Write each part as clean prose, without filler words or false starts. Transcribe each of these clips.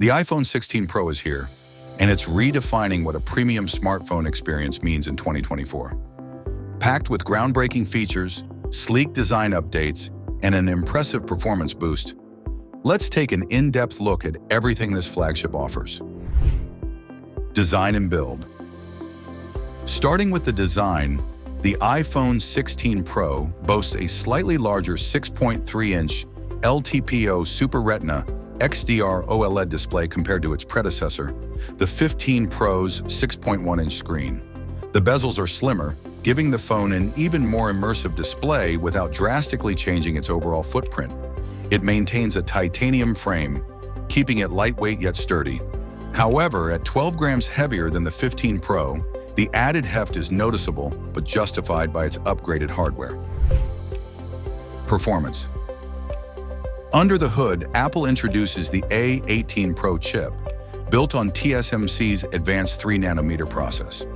The iPhone 16 Pro is here, and it's redefining what a premium smartphone experience means in 2024. Packed with groundbreaking features, sleek design updates, and an impressive performance boost, let's take an in-depth look at everything this flagship offers. Design and build. Starting with the design, the iPhone 16 Pro boasts a slightly larger 6.3-inch LTPO Super Retina XDR OLED display compared to its predecessor, the 15 Pro's 6.1-inch screen. The bezels are slimmer, giving the phone an even more immersive display without drastically changing its overall footprint. It maintains a titanium frame, keeping it lightweight yet sturdy. However, at 12 grams heavier than the 15 Pro, the added heft is noticeable but justified by its upgraded hardware. Performance. Under the hood, Apple introduces the A18 Pro chip, built on TSMC's advanced 3nm process.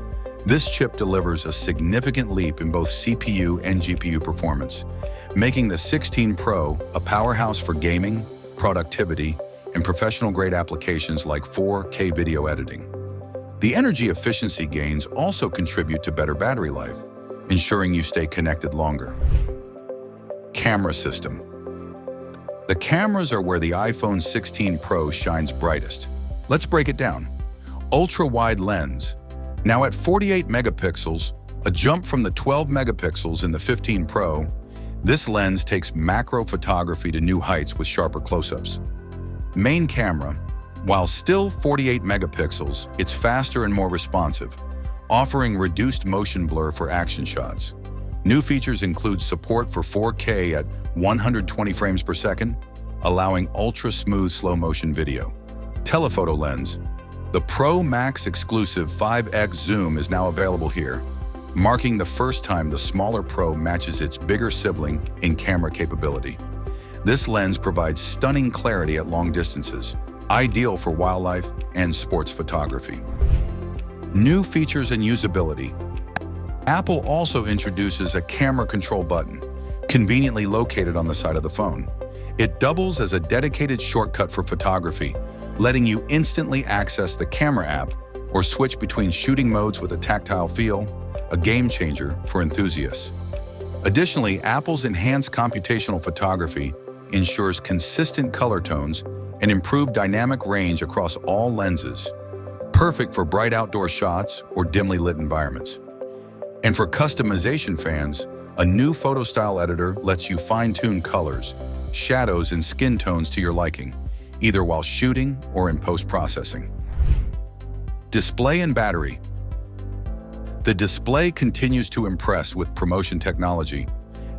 This chip delivers a significant leap in both CPU and GPU performance, making the 16 Pro a powerhouse for gaming, productivity, and professional-grade applications like 4K video editing. The energy efficiency gains also contribute to better battery life, ensuring you stay connected longer. Camera system. The cameras are where the iPhone 16 Pro shines brightest. Let's break it down. Ultra-wide lens. Now at 48 megapixels, a jump from the 12 megapixels in the 15 Pro, this lens takes macro photography to new heights with sharper close-ups. Main camera. While still 48 megapixels, it's faster and more responsive, offering reduced motion blur for action shots. New features include support for 4K at 120 frames per second, allowing ultra-smooth slow-motion video. Telephoto lens. The Pro Max exclusive 5x zoom is now available here, marking the first time the smaller Pro matches its bigger sibling in camera capability. This lens provides stunning clarity at long distances, ideal for wildlife and sports photography. New features and usability. Apple also introduces a camera control button, conveniently located on the side of the phone. It doubles as a dedicated shortcut for photography, letting you instantly access the camera app or switch between shooting modes with a tactile feel, a game changer for enthusiasts. Additionally, Apple's enhanced computational photography ensures consistent color tones and improved dynamic range across all lenses, perfect for bright outdoor shots or dimly lit environments. And for customization fans, a new photo style editor lets you fine-tune colors, shadows, and skin tones to your liking, either while shooting or in post-processing. Display and battery. The display continues to impress with promotion technology,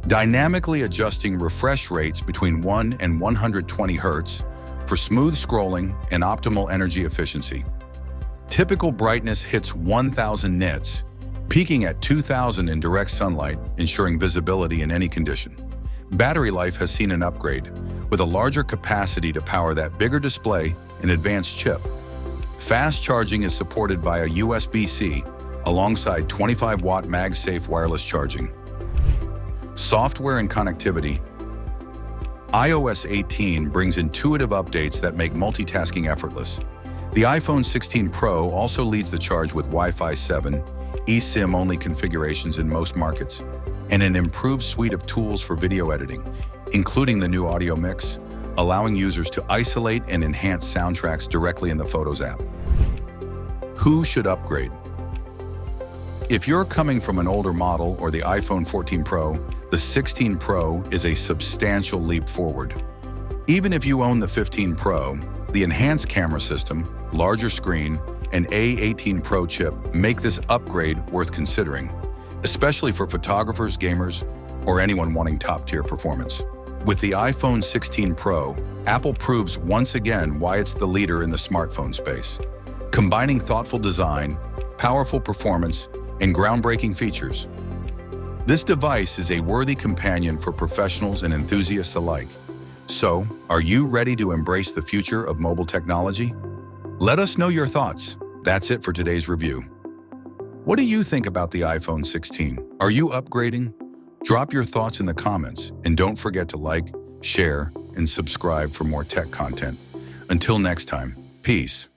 dynamically adjusting refresh rates between 1 and 120 Hz for smooth scrolling and optimal energy efficiency. Typical brightness hits 1000 nits, peaking at 2000 in direct sunlight, ensuring visibility in any condition. Battery life has seen an upgrade, with a larger capacity to power that bigger display and advanced chip. Fast charging is supported by a USB-C alongside 25-watt MagSafe wireless charging. Software and connectivity. iOS 18 brings intuitive updates that make multitasking effortless. The iPhone 16 Pro also leads the charge with Wi-Fi 7, eSIM-only configurations in most markets, and an improved suite of tools for video editing, including the new audio mix, allowing users to isolate and enhance soundtracks directly in the Photos app. Who should upgrade? If you're coming from an older model or the iPhone 14 Pro, the 16 Pro is a substantial leap forward. Even if you own the 15 Pro, the enhanced camera system, larger screen, and A18 Pro chip make this upgrade worth considering, especially for photographers, gamers, or anyone wanting top-tier performance. With the iPhone 16 Pro, Apple proves once again why it's the leader in the smartphone space, combining thoughtful design, powerful performance, and groundbreaking features. This device is a worthy companion for professionals and enthusiasts alike. So, are you ready to embrace the future of mobile technology? Let us know your thoughts. That's it for today's review. What do you think about the iPhone 16? Are you upgrading? Drop your thoughts in the comments, and don't forget to like, share, and subscribe for more tech content. Until next time, Peace.